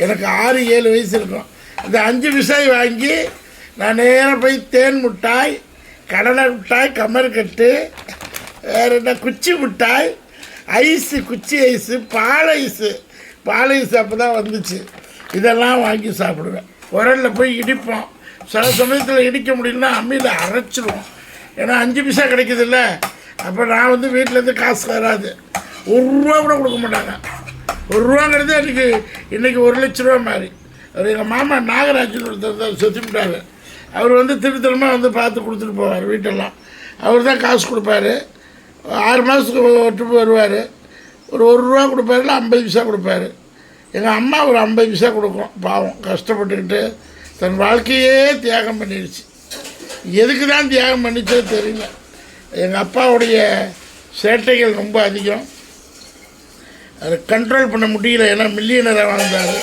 எனக்கு 6-7 வயசு இருக்கும். இந்த 5 மிட்டாய் வாங்கி நான் நேராக போய் தேன் மிட்டாய், கடலை மிட்டாய், கமர்கட்டு, வேறு என்ன குச்சி மிட்டாய், ஐஸு, குச்சி ஐஸு, பால் ஐஸு அப்போ தான் வந்துச்சு. இதெல்லாம் வாங்கி சாப்பிடுவேன். உரலில் போய் இடிப்போம். சில சமயத்தில் இடிக்க முடியலன்னா அம்மியில் அரைச்சிடுவோம். ஏன்னா 5 பைசா கிடைக்குதுல்ல. அப்போ நான் வந்து வீட்டிலேருந்து காசு வராது. 1 ரூபா கூட கொடுக்க மாட்டாங்க. 1 ரூபாங்கிறது இன்றைக்கி 1 லட்ச ரூபா மாதிரி. அவர் எங்கள் மாமா நாகராஜன் ஒருத்தர் செத்துட்டார். அவர் வந்து திருத்தலமாக வந்து பார்த்து கொடுத்துட்டு போவார் வீட்டெல்லாம். அவர் தான் காசு கொடுப்பாரு. 6 மாதத்துக்கு ஒட்டு வருவார். ஒரு 1 ரூபா கொடுப்பாரு, 50 பைசா கொடுப்பாரு. எங்கள் அம்மா ஒரு 50 பைசா கொடுக்கும். பாவம் கஷ்டப்பட்டுக்கிட்டு தன் வாழ்க்கையே தியாகம் பண்ணிடுச்சு. எதுக்கு தான் தியாகம் பண்ணிச்சோ தெரியல. எங்கள் அப்பாவுடைய சேட்டைகள் ரொம்ப அதிகம். அதை கண்ட்ரோல் பண்ண முடியல. ஏன்னா மில்லியனராக வாழ்ந்தார்.